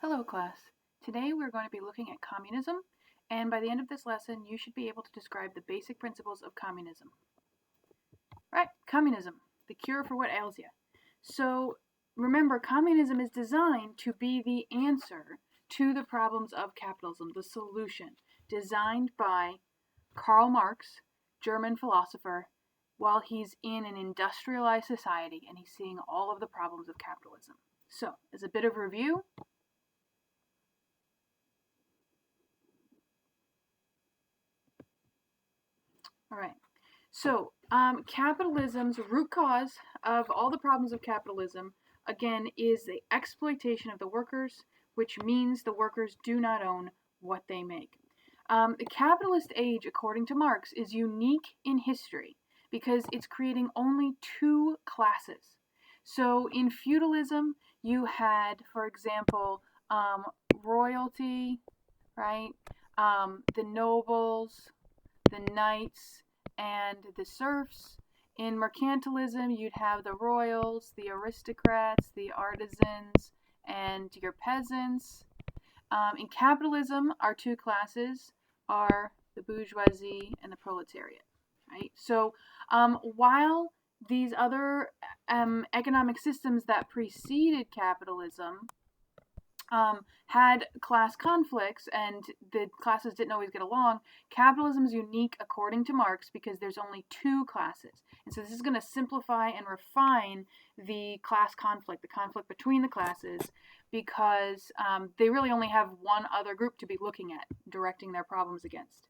Hello class. Today we're going to be looking at communism, and by the end of this lesson you should be able to describe the basic principles of communism. Right, communism, the cure for what ails you. So remember, communism is designed to be the answer to the problems of capitalism, the solution, designed by Karl Marx, German philosopher, while he's in an industrialized society and he's seeing all of the problems of capitalism. So, as a bit of review, all right. So, capitalism's root cause of all the problems of capitalism, again, is the exploitation of the workers, which means the workers do not own what they make. The capitalist age, according to Marx, is unique in history because it's creating only two classes. So, in feudalism, you had, for example, royalty, right? The nobles, the knights, and the serfs. In mercantilism, you'd have the royals, the aristocrats, the artisans, and your peasants. In capitalism, our two classes are the bourgeoisie and the proletariat. Right? So while these other economic systems that preceded capitalism had class conflicts and the classes didn't always get along, capitalism is unique according to Marx because there's only two classes. And so this is going to simplify and refine the class conflict, the conflict between the classes, because they really only have one other group to be looking at, directing their problems against.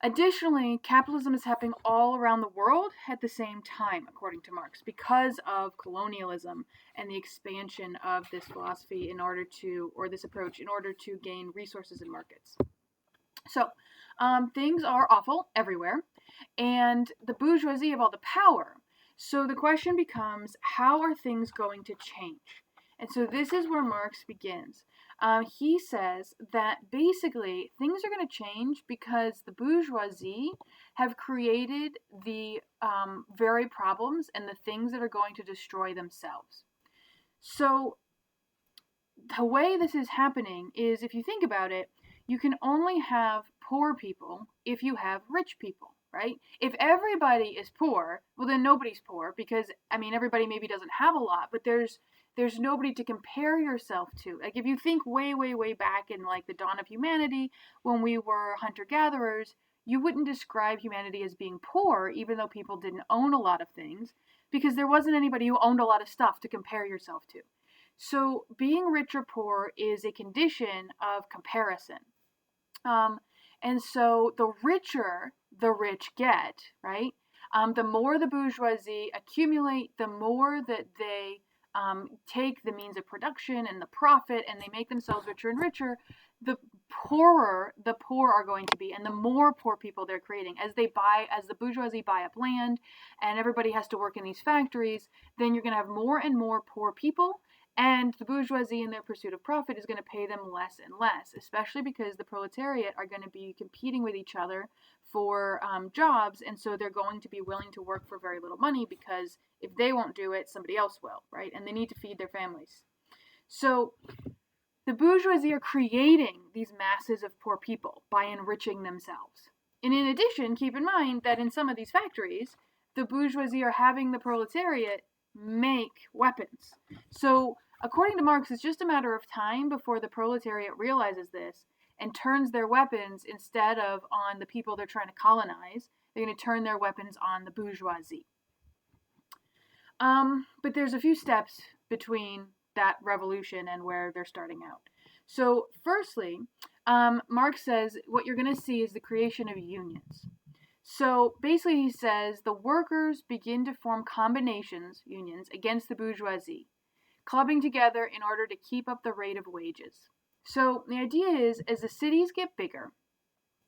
Additionally, capitalism is happening all around the world at the same time, according to Marx, because of colonialism and the expansion of this philosophy in order to, or this approach, in order to gain resources and markets. So, things are awful everywhere, and the bourgeoisie have all the power. So the question becomes, how are things going to change? And so this is where Marx begins. He says that basically things are going to change because the bourgeoisie have created the very problems and the things that are going to destroy themselves. So the way this is happening is, if you think about it, you can only have poor people if you have rich people, right? If everybody is poor, well then nobody's poor because, I mean, everybody maybe doesn't have a lot, but there's nobody to compare yourself to. Like if you think way, way, way back in like the dawn of humanity, when we were hunter-gatherers, you wouldn't describe humanity as being poor, even though people didn't own a lot of things, because there wasn't anybody who owned a lot of stuff to compare yourself to. So being rich or poor is a condition of comparison. And so the richer the rich get, right? The more the bourgeoisie accumulate, the more that they take the means of production and the profit, and they make themselves richer and richer, the poorer the poor are going to be, and the more poor people they're creating. As the bourgeoisie buy up land, and everybody has to work in these factories, then you're going to have more and more poor people. And the bourgeoisie, in their pursuit of profit, is going to pay them less and less, especially because the proletariat are going to be competing with each other for jobs, and so they're going to be willing to work for very little money because if they won't do it, somebody else will, right? And they need to feed their families. So the bourgeoisie are creating these masses of poor people by enriching themselves. And in addition, keep in mind that in some of these factories, the bourgeoisie are having the proletariat make weapons. So according to Marx, it's just a matter of time before the proletariat realizes this and turns their weapons, instead of on the people they're trying to colonize, they're going to turn their weapons on the bourgeoisie. But there's a few steps between that revolution and where they're starting out. So firstly, Marx says what you're going to see is the creation of unions. So basically he says the workers begin to form combinations, unions, against the bourgeoisie, clubbing together in order to keep up the rate of wages. So the idea is, as the cities get bigger,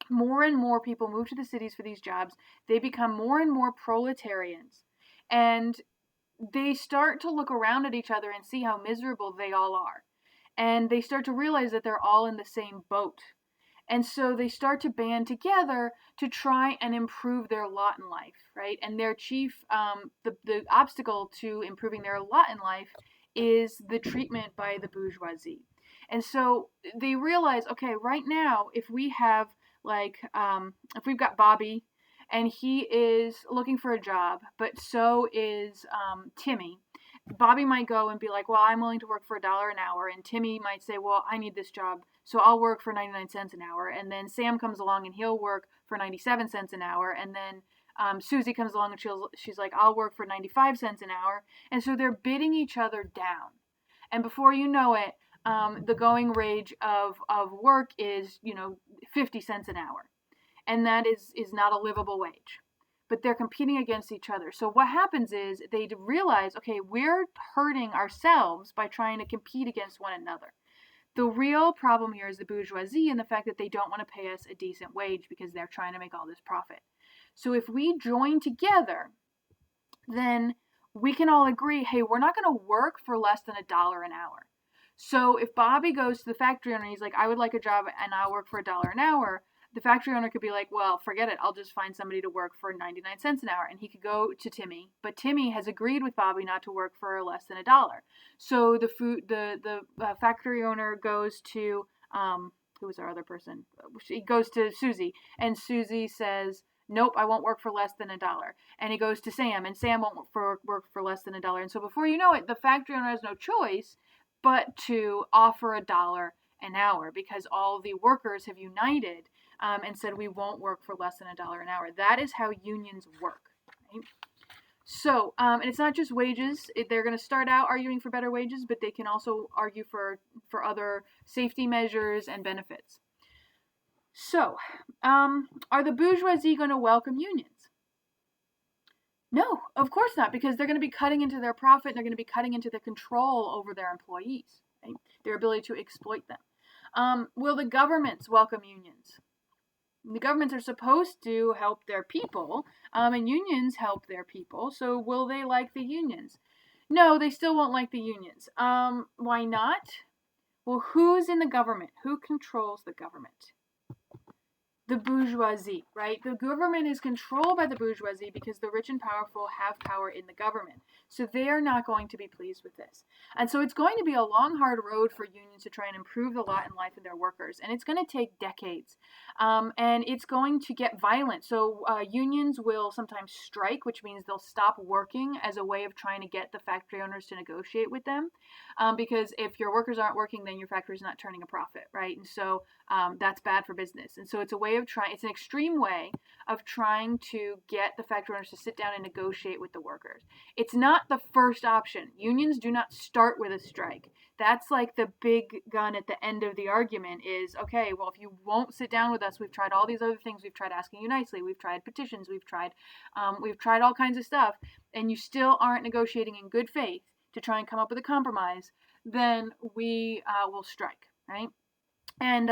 more and more people move to the cities for these jobs, they become more and more proletarians. And they start to look around at each other and see how miserable they all are. And they start to realize that they're all in the same boat. And so they start to band together to try and improve their lot in life, right? And their chief, the obstacle to improving their lot in life is the treatment by the bourgeoisie. And so they realize, okay, right now, if we have if we've got Bobby and he is looking for a job, but so is Timmy. Bobby might go and be like, well, I'm willing to work for $1 an hour. And Timmy might say, well, I need this job, so I'll work for 99 cents an hour. And then Sam comes along and he'll work for 97 cents an hour. And then Susie comes along and she's like, I'll work for 95 cents an hour. And so they're bidding each other down. And before you know it, the going wage of work is, 50 cents an hour. And that is not a livable wage. But they're competing against each other. So what happens is they realize, okay, we're hurting ourselves by trying to compete against one another. The real problem here is the bourgeoisie and the fact that they don't want to pay us a decent wage because they're trying to make all this profit. So if we join together, then we can all agree, hey, we're not going to work for less than $1 an hour. So if Bobby goes to the factory owner and he's like, I would like a job and I'll work for $1 an hour, the factory owner could be like, well, forget it. I'll just find somebody to work for 99 cents an hour. And he could go to Timmy, but Timmy has agreed with Bobby not to work for less than $1. So the factory owner goes to, who was our other person? He goes to Susie, and Susie says, nope, I won't work for less than $1. And he goes to Sam, and Sam won't work for less than $1. And so before you know it, the factory owner has no choice but to offer $1 an hour because all the workers have united and said we won't work for less than $1 an hour. That is how unions work. Right? So, and it's not just wages. They're going to start out arguing for better wages, but they can also argue for other safety measures and benefits. So, are the bourgeoisie going to welcome unions? No, of course not, because they're going to be cutting into their profit. And they're going to be cutting into the control over their employees, right? Their ability to exploit them. Will the governments welcome unions? The governments are supposed to help their people, and unions help their people. So will they like the unions? No, they still won't like the unions. Why not? Well, who's in the government? Who controls the government? The bourgeoisie, right? The government is controlled by the bourgeoisie because the rich and powerful have power in the government. So they are not going to be pleased with this. And so it's going to be a long, hard road for unions to try and improve the lot and life of their workers. And it's going to take decades. And it's going to get violent. So unions will sometimes strike, which means they'll stop working as a way of trying to get the factory owners to negotiate with them. Because if your workers aren't working, then your factory's not turning a profit, right? And so that's bad for business. And so it's a way of it's an extreme way of trying to get the factory owners to sit down and negotiate with the workers. It's not the first option. Unions do not start with a strike. That's like the big gun at the end of the argument is, okay, well, if you won't sit down with us, we've tried all these other things. We've tried asking you nicely. We've tried petitions. We've tried all kinds of stuff, and you still aren't negotiating in good faith to try and come up with a compromise, then we will strike, right? And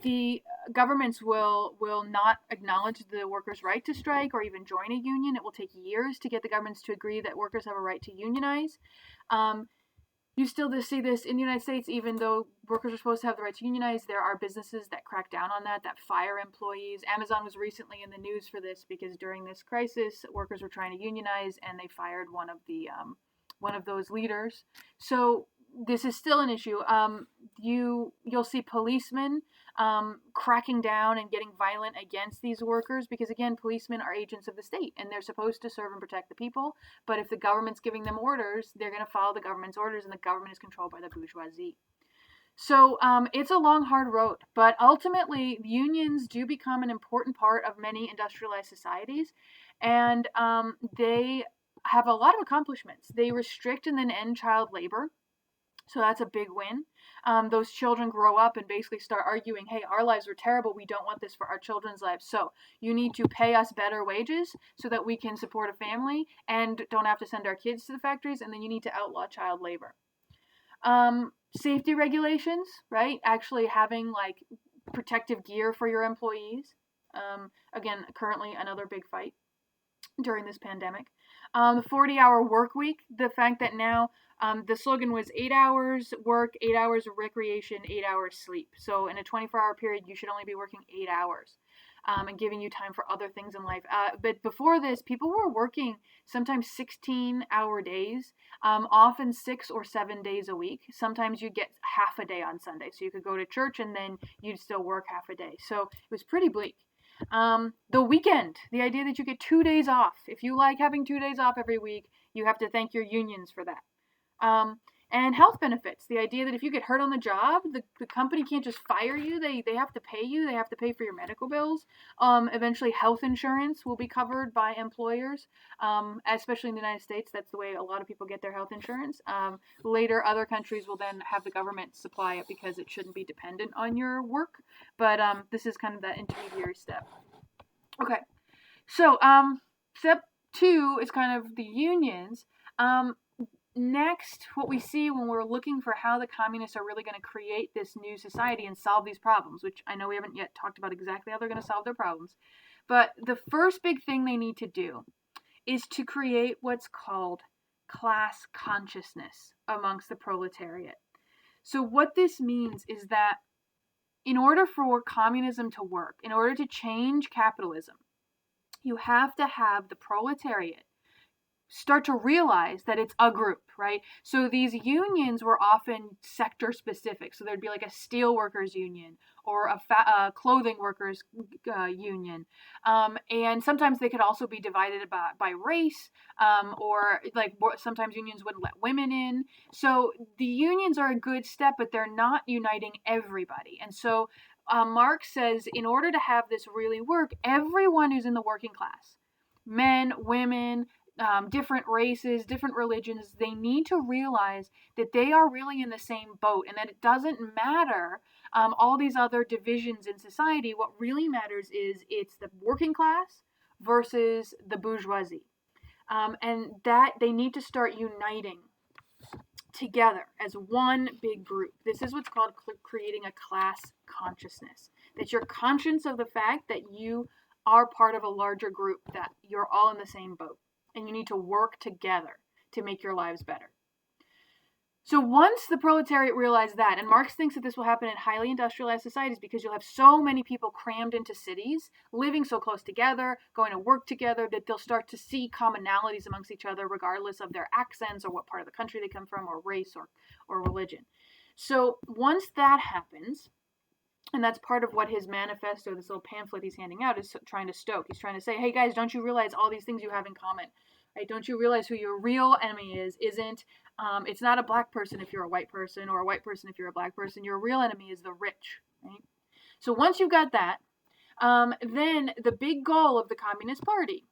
the governments will not acknowledge the workers' right to strike or even join a union. It will take years to get the governments to agree that workers have a right to unionize. You still see this in the United States, even though workers are supposed to have the right to unionize, there are businesses that crack down on that fire employees. Amazon was recently in the news for this because during this crisis, workers were trying to unionize and they fired one of those leaders. So this is still an issue. You'll see policemen cracking down and getting violent against these workers because, again, policemen are agents of the state and they're supposed to serve and protect the people. But if the government's giving them orders, they're going to follow the government's orders, and the government is controlled by the bourgeoisie. So it's a long, hard road. But ultimately, unions do become an important part of many industrialized societies, and they have a lot of accomplishments. They restrict and then end child labor. So that's a big win. Those children grow up and basically start arguing, hey, our lives were terrible. We don't want this for our children's lives. So you need to pay us better wages so that we can support a family and don't have to send our kids to the factories. And then you need to outlaw child labor. Safety regulations, right? Actually having like protective gear for your employees. Again, currently another big fight during this pandemic. The 40-hour work week, the fact that now the slogan was 8 hours work, 8 hours of recreation, 8 hours sleep. So in a 24-hour period, you should only be working 8 hours. and giving you time for other things in life. But before this, people were working sometimes 16-hour days, often 6 or 7 days a week. Sometimes you'd get half a day on Sunday, so you could go to church and then you'd still work half a day. So it was pretty bleak. The weekend, the idea that you get 2 days off. If you like having 2 days off every week, you have to thank your unions for that. And health benefits, the idea that if you get hurt on the job, the company can't just fire you. They have to pay you. They have to pay for your medical bills. Eventually, health insurance will be covered by employers, especially in the United States. That's the way a lot of people get their health insurance. Later, other countries will then have the government supply it because it shouldn't be dependent on your work. But this is kind of that intermediary step. Okay, so step 2 is kind of the unions. Next, what we see when we're looking for how the communists are really going to create this new society and solve these problems, which I know we haven't yet talked about exactly how they're going to solve their problems, but the first big thing they need to do is to create what's called class consciousness amongst the proletariat. So what this means is that in order for communism to work, in order to change capitalism, you have to have the proletariat start to realize that it's a group, right? So these unions were often sector specific. So there'd be like a steel workers union or a clothing workers union. And sometimes they could also be divided by race, or like sometimes unions wouldn't let women in. So the unions are a good step, but they're not uniting everybody. And so Marx says in order to have this really work, everyone who's in the working class, men, women, different races, different religions, they need to realize that they are really in the same boat and that it doesn't matter all these other divisions in society. What really matters is it's the working class versus the bourgeoisie. And that they need to start uniting together as one big group. This is what's called creating a class consciousness. That you're conscious of the fact that you are part of a larger group, that you're all in the same boat. And you need to work together to make your lives better. So once the proletariat realized that, and Marx thinks that this will happen in highly industrialized societies because you'll have so many people crammed into cities, living so close together, going to work together, that they'll start to see commonalities amongst each other regardless of their accents or what part of the country they come from or race or religion. So once that happens, and that's part of what his manifesto, this little pamphlet he's handing out, is trying to stoke. He's trying to say, hey guys, don't you realize all these things you have in common? Right? Don't you realize who your real enemy isn't, it's not a black person if you're a white person, or a white person if you're a black person. Your real enemy is the rich. Right? So once you've got that, then the big goal of the Communist Party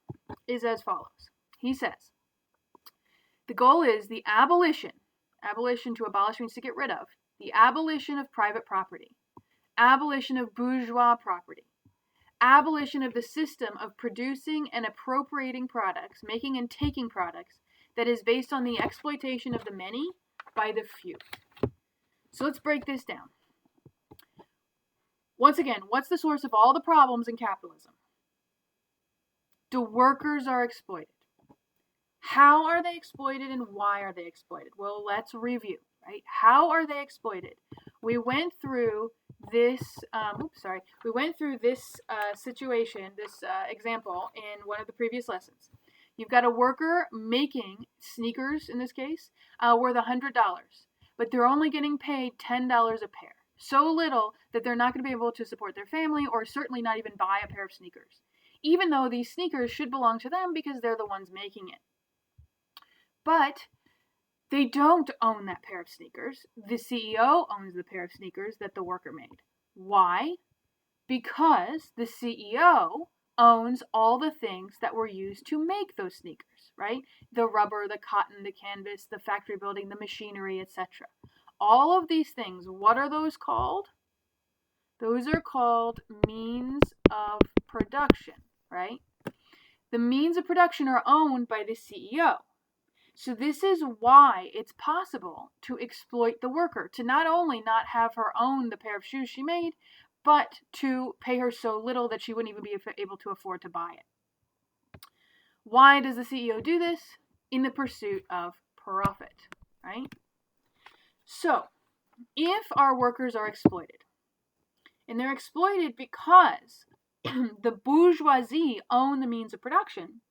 is as follows. He says, the goal is the abolition to abolish means to get rid of, the abolition of private property, abolition of bourgeois property, abolition of the system of producing and appropriating products, making and taking products that is based on the exploitation of the many by the few. So let's break this down. Once again, what's the source of all the problems in capitalism? The workers are exploited. How are they exploited and why are they exploited? Well, let's review, right? How are they exploited? We went through this, situation, this example in one of the previous lessons. You've got a worker making sneakers, in this case, worth $100, but they're only getting paid $10 a pair. So little that they're not going to be able to support their family or certainly not even buy a pair of sneakers, even though these sneakers should belong to them because they're the ones making it. But they don't own that pair of sneakers. The CEO owns the pair of sneakers that the worker made. Why? Because the CEO owns all the things that were used to make those sneakers, right? The rubber, the cotton, the canvas, the factory building, the machinery, etc. All of these things, what are those called? Those are called means of production, right? The means of production are owned by the CEO. So this is why it's possible to exploit the worker, to not only not have her own the pair of shoes she made, but to pay her so little that she wouldn't even be able to afford to buy it. Why does the CEO do this? In the pursuit of profit, right? So, if our workers are exploited, and they're exploited because the bourgeoisie own the means of production,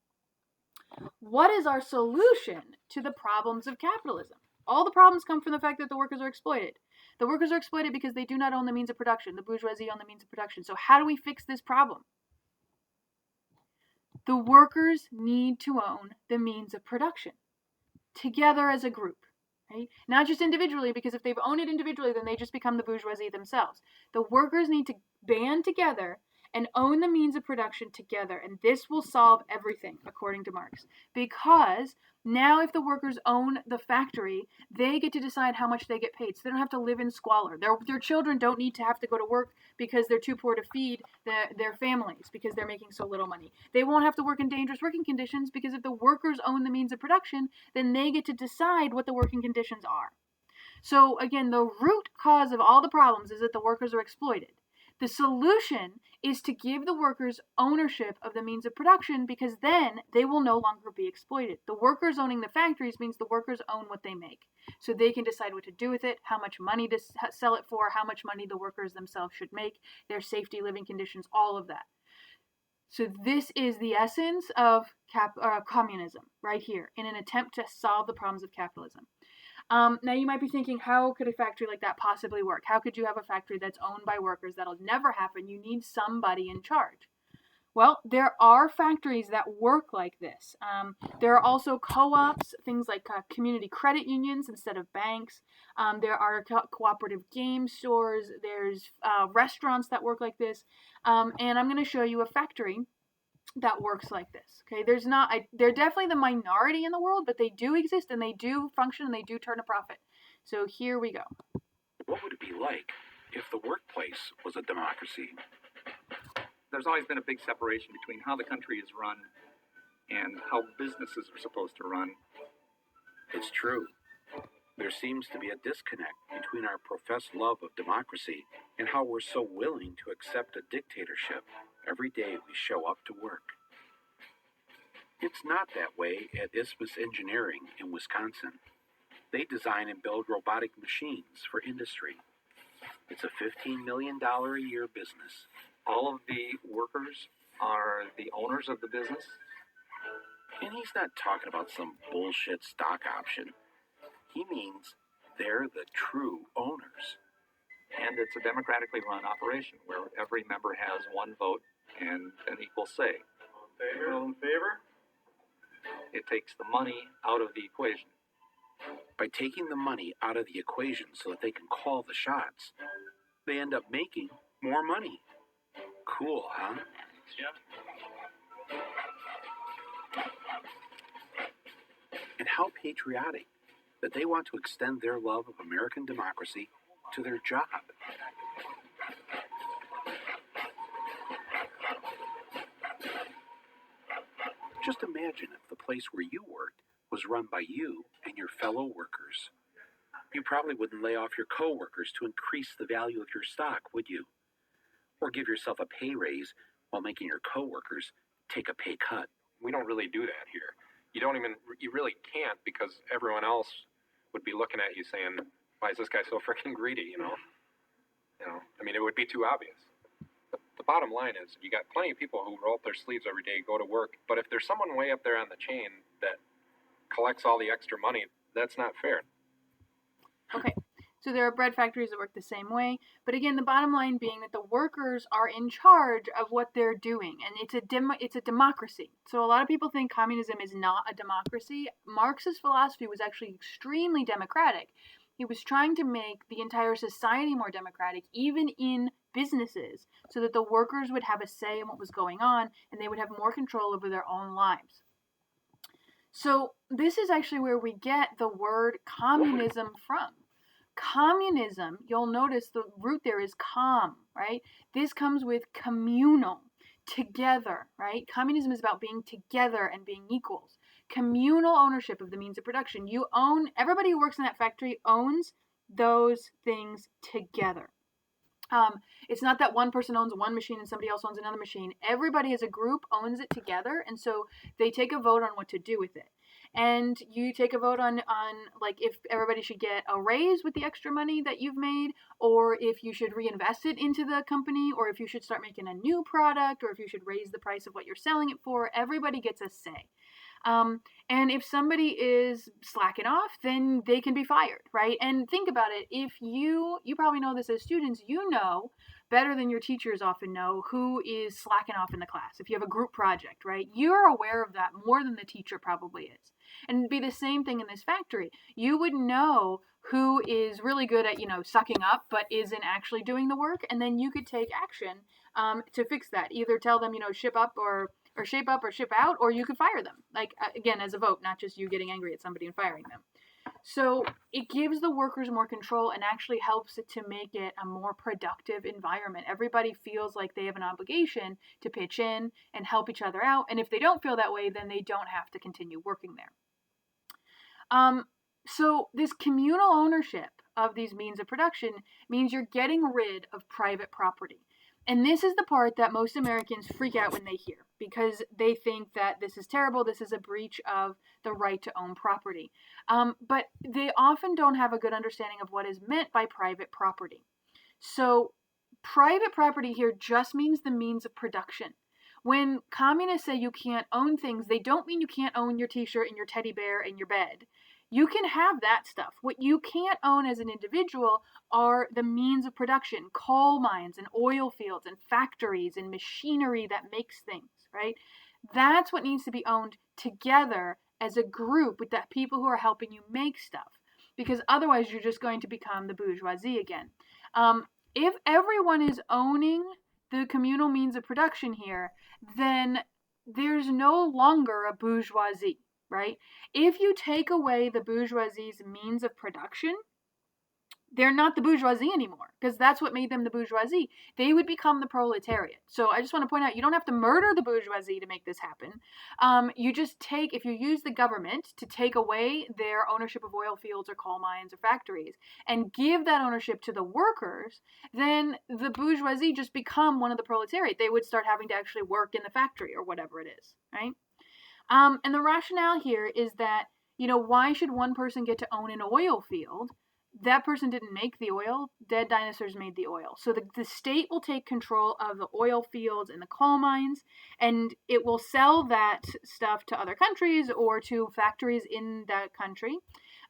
what is our solution to the problems of capitalism? All the problems come from the fact that the workers are exploited. The workers are exploited because they do not own the means of production. The bourgeoisie own the means of production. So how do we fix this problem? The workers need to own the means of production together as a group. Right? Not just individually, because if they've owned it individually, then they just become the bourgeoisie themselves. The workers need to band together and own the means of production together, and this will solve everything, according to Marx. Because now if the workers own the factory, they get to decide how much they get paid, so they don't have to live in squalor. Their children don't need to have to go to work because they're too poor to feed their families because they're making so little money. They won't have to work in dangerous working conditions because if the workers own the means of production, then they get to decide what the working conditions are. So again, the root cause of all the problems is that the workers are exploited. The solution is to give the workers ownership of the means of production, because then they will no longer be exploited. The workers owning the factories means the workers own what they make. So they can decide what to do with it, how much money to sell it for, how much money the workers themselves should make, their safety, living conditions, all of that. So this is the essence of communism right here, in an attempt to solve the problems of capitalism. Now you might be thinking, how could a factory like that possibly work? How could you have a factory that's owned by workers? That'll never happen. You need somebody in charge. Well, there are factories that work like this. There are also co-ops, things like community credit unions instead of banks. There are cooperative game stores. There's restaurants that work like this. And I'm going to show you a factory that works like this. Okay, they're definitely the minority in the world, but they do exist and they do function and they do turn a profit. So here we go. What would it be like if the workplace was a democracy? There's always been a big separation between how the country is run and how businesses are supposed to run. It's true. There seems to be a disconnect between our professed love of democracy and how we're so willing to accept a dictatorship every day we show up to work. It's not that way at Isthmus Engineering in Wisconsin. They design and build robotic machines for industry. It's a $15 million a year business. All of the workers are the owners of the business. And he's not talking about some bullshit stock option. He means they're the true owners. And it's a democratically run operation where every member has one vote and an equal say. All in favor? It takes the money out of the equation. By taking the money out of the equation so that they can call the shots, they end up making more money. Cool, huh? Yeah. And how patriotic that they want to extend their love of American democracy to their job. Just imagine if the place where you worked was run by you and your fellow workers. You probably wouldn't lay off your coworkers to increase the value of your stock, would you? Or give yourself a pay raise while making your coworkers take a pay cut. We don't really do that here. You really can't, because everyone else would be looking at you saying, why is this guy so freaking greedy, you know? I mean, it would be too obvious. The bottom line is, you got plenty of people who roll up their sleeves every day, go to work, but if there's someone way up there on the chain that collects all the extra money, that's not fair. Okay, so there are bread factories that work the same way, but again, the bottom line being that the workers are in charge of what they're doing, and it's a democracy. So a lot of people think communism is not a democracy. Marx's philosophy was actually extremely democratic. He was trying to make the entire society more democratic, even in businesses, so that the workers would have a say in what was going on, and they would have more control over their own lives. So this is actually where we get the word communism from. Communism, you'll notice the root there is com, right? This comes with communal, together, right? Communism is about being together and being equals. Communal ownership of the means of production. Everybody who works in that factory owns those things together. It's not that one person owns one machine and somebody else owns another machine. Everybody as a group owns it together, and so they take a vote on what to do with it. and you take a vote on like if everybody should get a raise with the extra money that you've made, or if you should reinvest it into the company, or if you should start making a new product, or if you should raise the price of what you're selling it for. Everybody gets a say. And if somebody is slacking off, then they can be fired, right? And think about it. If you probably know this as students, you know better than your teachers often know who is slacking off in the class. If you have a group project, right? You're aware of that more than the teacher probably is. And it'd be the same thing in this factory. You would know who is really good at, sucking up, but isn't actually doing the work. And then you could take action to fix that. Either tell them, ship up or shape up or ship out, or you could fire them. Like, again, as a vote, not just you getting angry at somebody and firing them. So it gives the workers more control and actually helps it to make it a more productive environment. Everybody feels like they have an obligation to pitch in and help each other out. And if they don't feel that way, then they don't have to continue working there. So this communal ownership of these means of production means you're getting rid of private property. And this is the part that most Americans freak out when they hear, because they think that this is terrible, this is a breach of the right to own property. But they often don't have a good understanding of what is meant by private property. So private property here just means the means of production. When communists say you can't own things, they don't mean you can't own your t-shirt and your teddy bear and your bed. You can have that stuff. What you can't own as an individual are the means of production, coal mines and oil fields and factories and machinery that makes things, right? That's what needs to be owned together as a group with the people who are helping you make stuff. Because otherwise you're just going to become the bourgeoisie again. If everyone is owning the communal means of production here, then there's no longer a bourgeoisie. Right? If you take away the bourgeoisie's means of production, they're not the bourgeoisie anymore, because that's what made them the bourgeoisie. They would become the proletariat. So I just want to point out, you don't have to murder the bourgeoisie to make this happen. You just if you use the government to take away their ownership of oil fields or coal mines or factories and give that ownership to the workers, then the bourgeoisie just become one of the proletariat. They would start having to actually work in the factory or whatever it is, right? And the rationale here is that, why should one person get to own an oil field? That person didn't make the oil. Dead dinosaurs made the oil. So the state will take control of the oil fields and the coal mines, and it will sell that stuff to other countries or to factories in that country.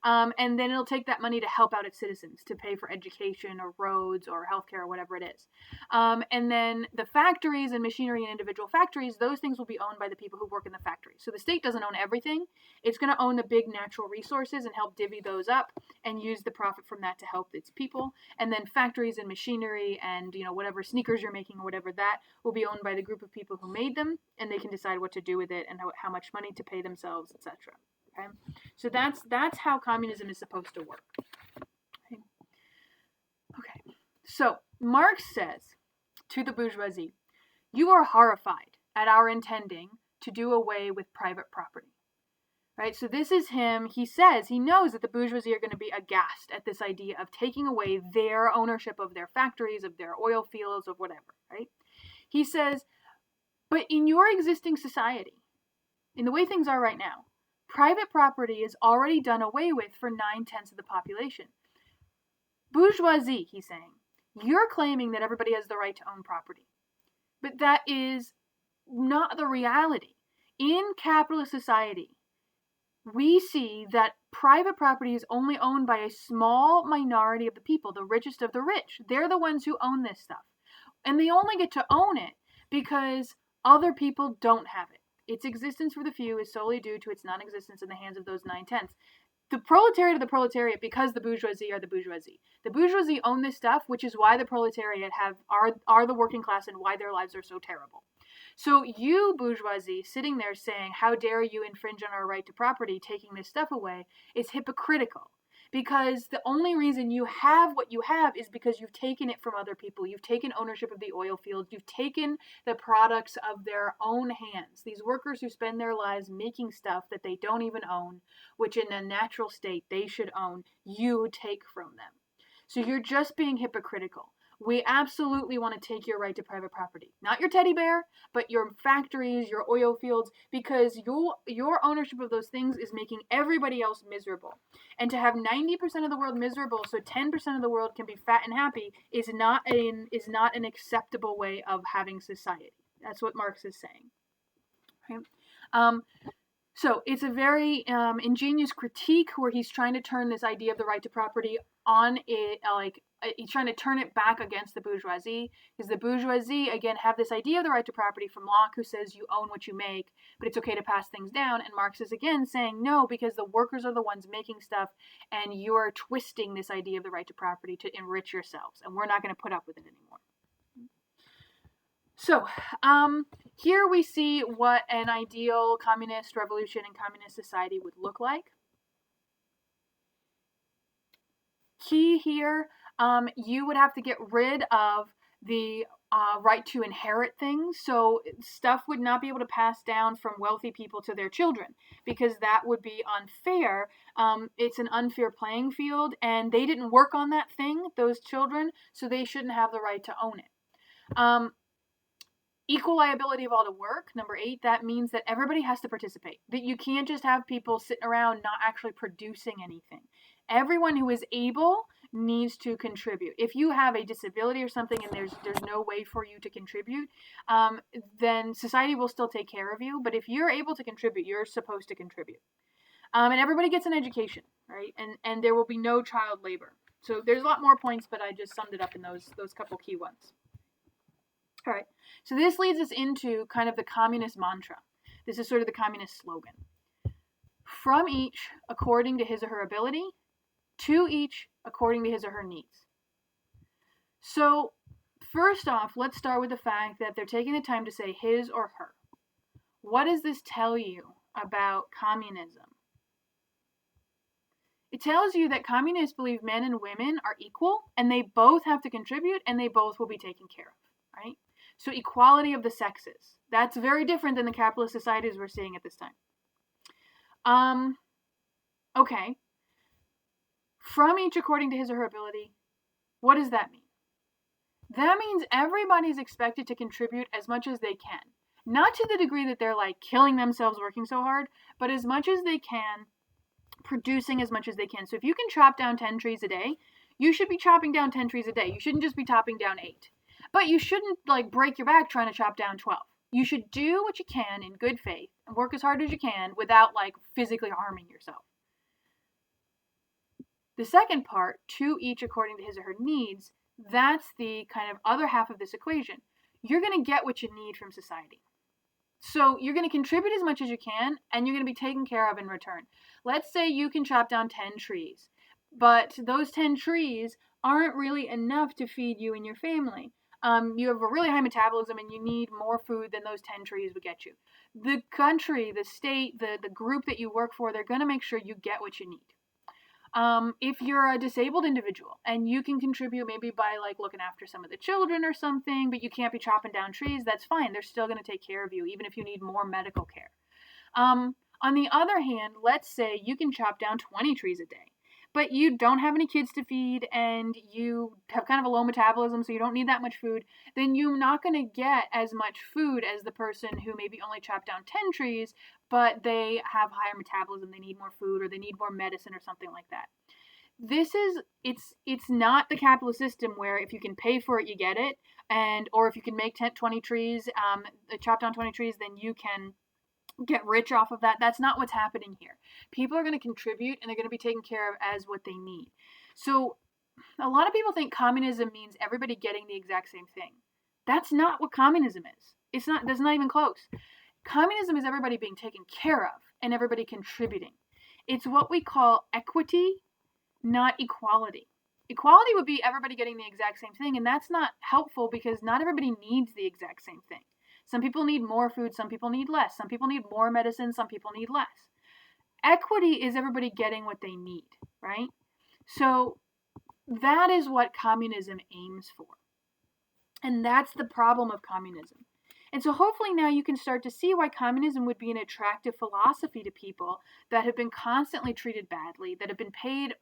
And then it'll take that money to help out its citizens, to pay for education or roads or healthcare or whatever it is. And then the factories and machinery and individual factories, those things will be owned by the people who work in the factories. So the state doesn't own everything. It's going to own the big natural resources and help divvy those up and use the profit from that to help its people. And then factories and machinery and, whatever sneakers you're making or whatever, that will be owned by the group of people who made them, and they can decide what to do with it and how much money to pay themselves, etc. Okay? So that's how communism is supposed to work. Okay. So Marx says to the bourgeoisie, you are horrified at our intending to do away with private property. Right? So this is him. He says he knows that the bourgeoisie are going to be aghast at this idea of taking away their ownership of their factories, of their oil fields, of whatever. Right? He says, but in your existing society, in the way things are right now, private property is already done away with for 9/10 of the population. Bourgeoisie, he's saying, you're claiming that everybody has the right to own property. But that is not the reality. In capitalist society, we see that private property is only owned by a small minority of the people, the richest of the rich. They're the ones who own this stuff. And they only get to own it because other people don't have it. Its existence for the few is solely due to its non-existence in the hands of those 9/10. The proletariat of the proletariat, because the bourgeoisie are the bourgeoisie. The bourgeoisie own this stuff, which is why the proletariat are the working class and why their lives are so terrible. So you, bourgeoisie, sitting there saying, how dare you infringe on our right to property, taking this stuff away, is hypocritical. Because the only reason you have what you have is because you've taken it from other people. You've taken ownership of the oil fields. You've taken the products of their own hands. These workers who spend their lives making stuff that they don't even own, which in a natural state they should own, you take from them. So you're just being hypocritical. We absolutely want to take your right to private property. Not your teddy bear, but your factories, your oil fields, because your ownership of those things is making everybody else miserable. And to have 90% of the world miserable so 10% of the world can be fat and happy is not an acceptable way of having society. That's what Marx is saying. Okay? So it's a very ingenious critique where he's trying to turn this idea of the right to property on it, he's trying to turn it back against the bourgeoisie, because the bourgeoisie, again, have this idea of the right to property from Locke, who says you own what you make, but it's okay to pass things down, and Marx is again saying no, because the workers are the ones making stuff, and you're twisting this idea of the right to property to enrich yourselves, and we're not going to put up with it anymore. So, here we see what an ideal communist revolution and communist society would look like. Key here, you would have to get rid of the right to inherit things. So stuff would not be able to pass down from wealthy people to their children, because that would be unfair. It's an unfair playing field, and they didn't work on that thing, those children, so they shouldn't have the right to own it. Equal liability of all to work, number 8, that means that everybody has to participate. That you can't just have people sitting around not actually producing anything. Everyone who is able needs to contribute. If you have a disability or something and there's no way for you to contribute, then society will still take care of you. But if you're able to contribute, you're supposed to contribute. And everybody gets an education, right? And there will be no child labor. So there's a lot more points, but I just summed it up in those couple key ones. All right, so this leads us into kind of the communist mantra. This is sort of the communist slogan. From each according to his or her ability, to each according to his or her needs. So first off, let's start with the fact that they're taking the time to say his or her. What does this tell you about communism? It tells you that communists believe men and women are equal, and they both have to contribute, and they both will be taken care of, right? So equality of the sexes. That's very different than the capitalist societies we're seeing at this time. Okay. From each according to his or her ability. What does that mean? That means everybody's expected to contribute as much as they can. Not to the degree that they're like killing themselves working so hard, but as much as they can, producing as much as they can. So if you can chop down 10 trees a day, you should be chopping down 10 trees a day. You shouldn't just be chopping down 8. But you shouldn't like break your back trying to chop down 12. You should do what you can in good faith and work as hard as you can without like physically harming yourself. The second part, to each according to his or her needs, that's the kind of other half of this equation. You're going to get what you need from society. So you're going to contribute as much as you can, and you're going to be taken care of in return. Let's say you can chop down 10 trees, but those 10 trees aren't really enough to feed you and your family. You have a really high metabolism and you need more food than those 10 trees would get you. The country, the state, the group that you work for, they're going to make sure you get what you need. If you're a disabled individual and you can contribute maybe by like looking after some of the children or something, but you can't be chopping down trees, that's fine. They're still going to take care of you, even if you need more medical care. On the other hand, let's say you can chop down 20 trees a day, but you don't have any kids to feed and you have kind of a low metabolism, so you don't need that much food, then you're not going to get as much food as the person who maybe only chopped down 10 trees, but they have higher metabolism, they need more food, or they need more medicine or something like that. It's not the capitalist system where if you can pay for it, you get it, or if you can make 20 trees, chop down 20 trees, then you can get rich off of that. That's not what's happening here. People are going to contribute and they're going to be taken care of as what they need. So a lot of people think communism means everybody getting the exact same thing. That's not what communism is. That's not even close. Communism is everybody being taken care of and everybody contributing. It's what we call equity, not equality. Equality would be everybody getting the exact same thing, and that's not helpful because not everybody needs the exact same thing. Some people need more food, some people need less. Some people need more medicine, some people need less. Equity is everybody getting what they need, right? So that is what communism aims for. And that's the problem of communism. And so hopefully now you can start to see why communism would be an attractive philosophy to people that have been constantly treated badly, that have been paid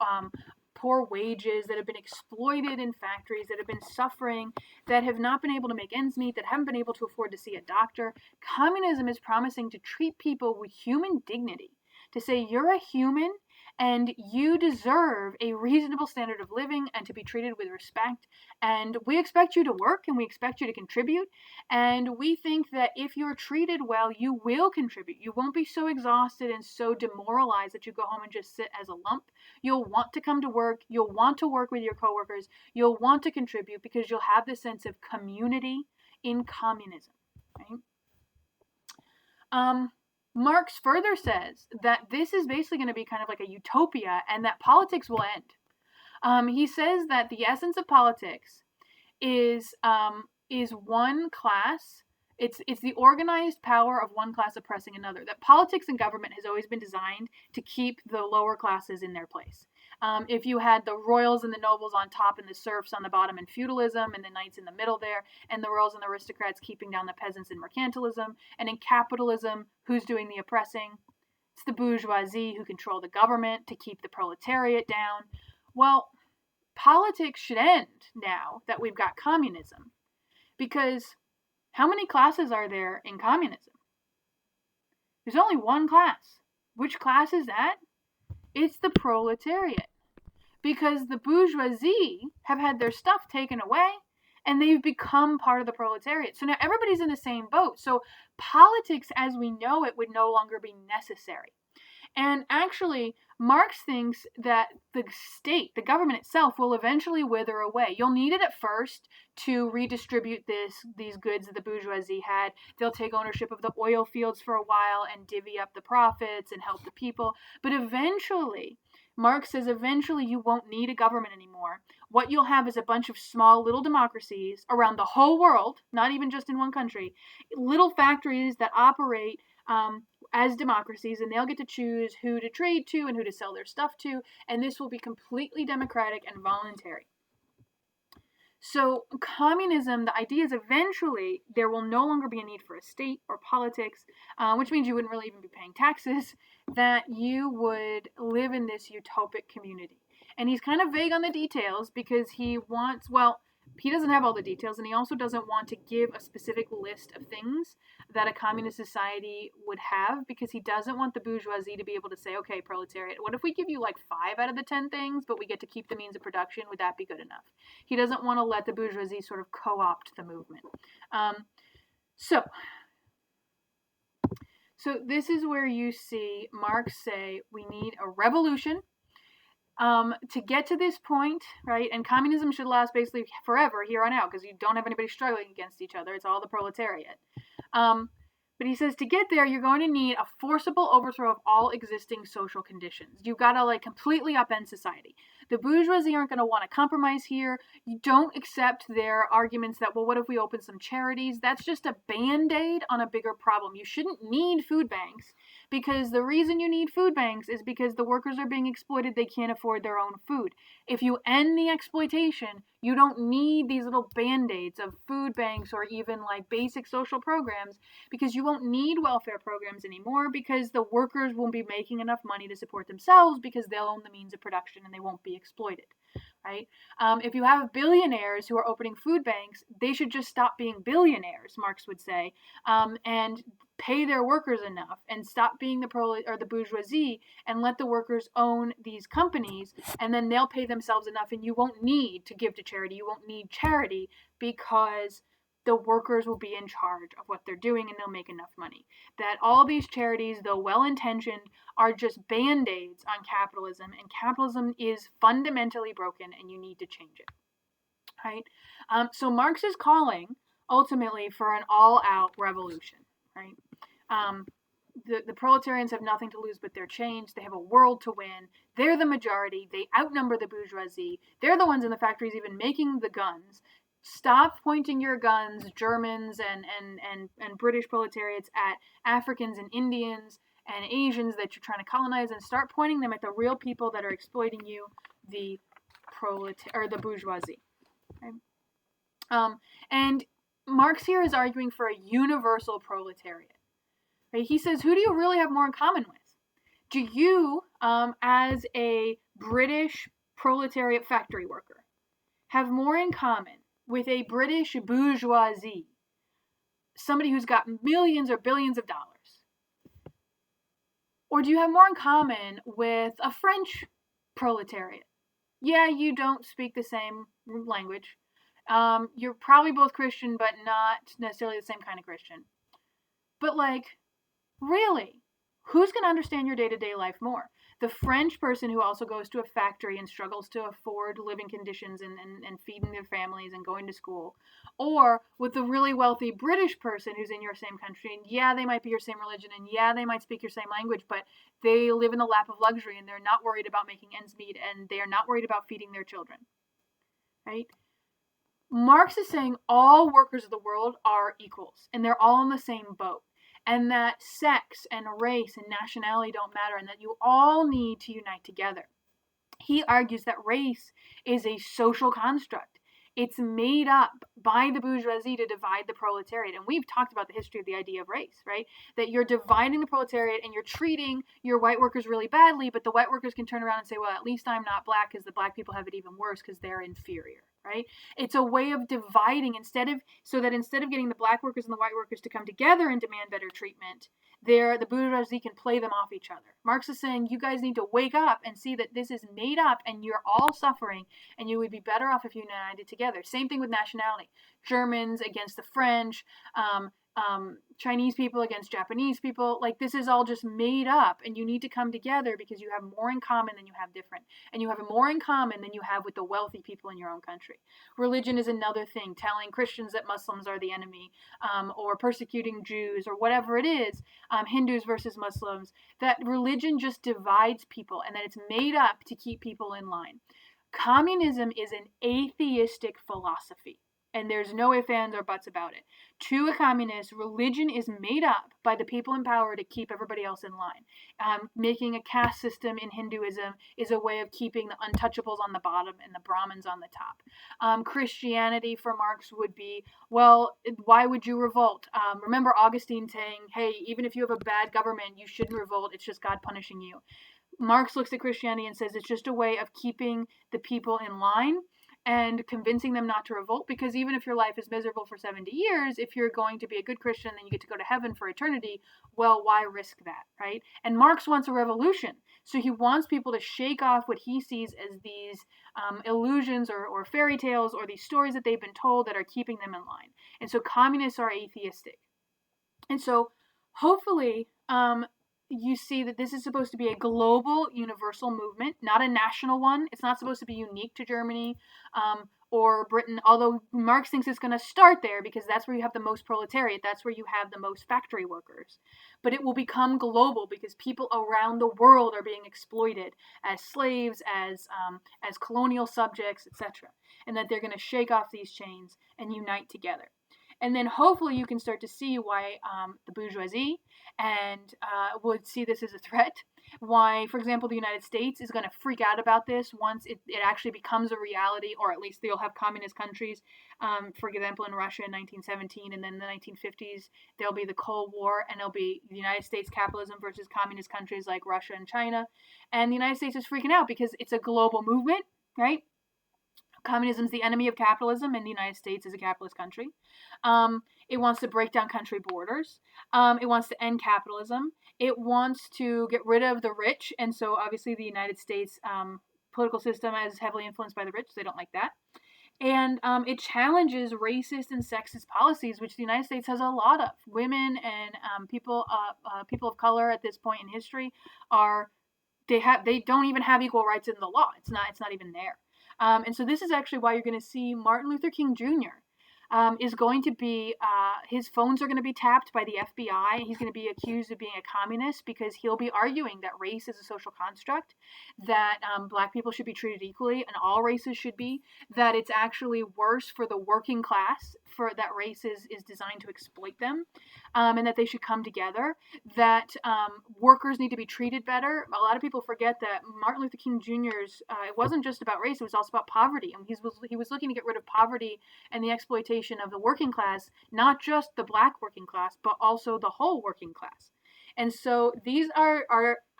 poor wages, that have been exploited in factories, that have been suffering, that have not been able to make ends meet, that haven't been able to afford to see a doctor. Communism is promising to treat people with human dignity, to say you're a human and you deserve a reasonable standard of living and to be treated with respect. And we expect you to work and we expect you to contribute. And we think that if you're treated well, you will contribute. You won't be so exhausted and so demoralized that you go home and just sit as a lump. You'll want to come to work. You'll want to work with your coworkers. You'll want to contribute because you'll have this sense of community in communism, right? Marx further says that this is basically going to be kind of like a utopia and that politics will end. He says that the essence of politics is one class. It's the organized power of one class oppressing another. That politics and government has always been designed to keep the lower classes in their place. If you had the royals and the nobles on top and the serfs on the bottom in feudalism and the knights in the middle there, and the royals and the aristocrats keeping down the peasants in mercantilism, and in capitalism, who's doing the oppressing? It's the bourgeoisie who control the government to keep the proletariat down. Well, politics should end now that we've got communism, because how many classes are there in communism? There's only one class. Which class is that? It's the proletariat. Because the bourgeoisie have had their stuff taken away and they've become part of the proletariat. So now everybody's in the same boat. So politics as we know it would no longer be necessary. And actually, Marx thinks that the state, the government itself, will eventually wither away. You'll need it at first to redistribute these goods that the bourgeoisie had. They'll take ownership of the oil fields for a while and divvy up the profits and help the people. But eventually, Marx says eventually you won't need a government anymore. What you'll have is a bunch of small little democracies around the whole world, not even just in one country, little factories that operate as democracies, and they'll get to choose who to trade to and who to sell their stuff to, and this will be completely democratic and voluntary. So communism, the idea is eventually there will no longer be a need for a state or politics, which means you wouldn't really even be paying taxes, that you would live in this utopic community. And he's kind of vague on the details because he wants, well, he doesn't have all the details, and he also doesn't want to give a specific list of things that a communist society would have, because he doesn't want the bourgeoisie to be able to say, okay, proletariat, what if we give you like 5 out of the 10 things, but we get to keep the means of production? Would that be good enough? He doesn't want to let the bourgeoisie sort of co-opt the movement. So this is where you see Marx say we need a revolution. To get to this point, right, and communism should last basically forever here on out because you don't have anybody struggling against each other. It's all the proletariat. But he says to get there, you're going to need a forcible overthrow of all existing social conditions. You've got to completely upend society. The bourgeoisie aren't going to want to compromise here. You don't accept their arguments that, well, what if we open some charities? That's just a band-aid on a bigger problem. You shouldn't need food banks, because the reason you need food banks is because the workers are being exploited. They can't afford their own food. If you end the exploitation, you don't need these little band-aids of food banks or even basic social programs, because you won't need welfare programs anymore, because the workers won't be making enough money to support themselves because they'll own the means of production and they won't be exploited, right? If you have billionaires who are opening food banks, they should just stop being billionaires, Marx would say, and pay their workers enough and stop being the bourgeoisie and let the workers own these companies, and then they'll pay themselves enough and you won't need to give to charity. You won't need charity because the workers will be in charge of what they're doing and they'll make enough money. That all these charities, though well-intentioned, are just band-aids on capitalism, and capitalism is fundamentally broken and you need to change it, right? So Marx is calling ultimately for an all-out revolution, right? The proletarians have nothing to lose but their change. They have a world to win. They're the majority. They outnumber the bourgeoisie. They're the ones in the factories even making the guns. Stop pointing your guns, Germans and British proletariats, at Africans and Indians and Asians that you're trying to colonize, and start pointing them at the real people that are exploiting you, the bourgeoisie. Okay? And Marx here is arguing for a universal proletariat. Right? He says, who do you really have more in common with? Do you, as a British proletariat factory worker have more in common with a British bourgeoisie, somebody who's got millions or billions of dollars? Or do you have more in common with a French proletariat? Yeah, you don't speak the same language. You're probably both Christian, but not necessarily the same kind of Christian. But, like, really, who's going to understand your day-to-day life more? The French person who also goes to a factory and struggles to afford living conditions and feeding their families and going to school, or with the really wealthy British person who's in your same country, and yeah, they might be your same religion, and yeah, they might speak your same language, but they live in the lap of luxury and they're not worried about making ends meet, and they are not worried about feeding their children, right? Marx is saying all workers of the world are equals and they're all in the same boat, and that sex and race and nationality don't matter, and that you all need to unite together. He argues that race is a social construct. It's made up by the bourgeoisie to divide the proletariat. And we've talked about the history of the idea of race, right? That you're dividing the proletariat and you're treating your white workers really badly, but the white workers can turn around and say, well, at least I'm not black, because the black people have it even worse because they're inferior, right? It's a way of dividing so that instead of getting the black workers and the white workers to come together and demand better treatment, the bourgeoisie can play them off each other. Marx is saying you guys need to wake up and see that this is made up and you're all suffering, and you would be better off if you united together. Same thing with nationality. Germans against the French, Chinese people against Japanese people. Like, this is all just made up, and you need to come together because you have more in common than you have different. And you have more in common than you have with the wealthy people in your own country. Religion is another thing, telling Christians that Muslims are the enemy, or persecuting Jews, or whatever it is, Hindus versus Muslims, that religion just divides people and that it's made up to keep people in line. Communism is an atheistic philosophy, and there's no ifs, ands, or buts about it. To a communist, religion is made up by the people in power to keep everybody else in line. Making a caste system in Hinduism is a way of keeping the untouchables on the bottom and the Brahmins on the top. Christianity for Marx would be, well, why would you revolt? Remember Augustine saying, hey, even if you have a bad government, you shouldn't revolt. It's just God punishing you. Marx looks at Christianity and says it's just a way of keeping the people in line and convincing them not to revolt, because even if your life is miserable for 70 years, if you're going to be a good Christian and you get to go to heaven for eternity, well, why risk that, right? And Marx wants a revolution. So he wants people to shake off what he sees as these illusions or fairy tales or these stories that they've been told that are keeping them in line. And so communists are atheistic. And so hopefully you see that this is supposed to be a global, universal movement, not a national one. It's not supposed to be unique to Germany or Britain, although Marx thinks it's going to start there because that's where you have the most proletariat. That's where you have the most factory workers. But it will become global because people around the world are being exploited as slaves, as colonial subjects, etc. And that they're going to shake off these chains and unite together. And then hopefully you can start to see why the bourgeoisie would see this as a threat. Why, for example, the United States is going to freak out about this once it actually becomes a reality, or at least they'll have communist countries. For example, in Russia in 1917, and then in the 1950s, there'll be the Cold War, and there'll be the United States capitalism versus communist countries like Russia and China. And the United States is freaking out because it's a global movement, right? Communism is the enemy of capitalism, and the United States is a capitalist country. It wants to break down country borders. It wants to end capitalism. It wants to get rid of the rich, and so obviously the United States political system is heavily influenced by the rich. So they don't like that. And it challenges racist and sexist policies, which the United States has a lot of. Women and people of color at this point in history they don't even have equal rights in the law. It's not even there. And so this is actually why you're going to see Martin Luther King Jr. Is going to be, his phones are going to be tapped by the FBI. He's going to be accused of being a communist because he'll be arguing that race is a social construct, that black people should be treated equally and all races should be, that it's actually worse for the working class, for that race is designed to exploit them, and that they should come together, that workers need to be treated better. A lot of people forget that Martin Luther King Jr.'s, it wasn't just about race, it was also about poverty. And he was looking to get rid of poverty and the exploitation of the working class, not just the black working class, but also the whole working class. And so these are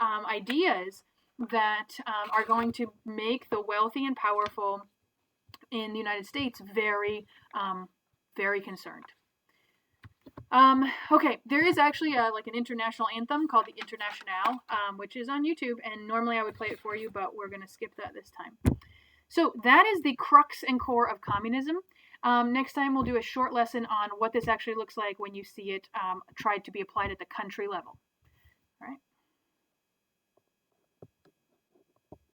ideas that are going to make the wealthy and powerful in the United States very, very concerned. Okay, there is actually like an international anthem called the Internationale, which is on YouTube, and normally I would play it for you, but we're going to skip that this time. So that is the crux and core of communism. Next time we'll do a short lesson on what this actually looks like when you see it tried to be applied at the country level.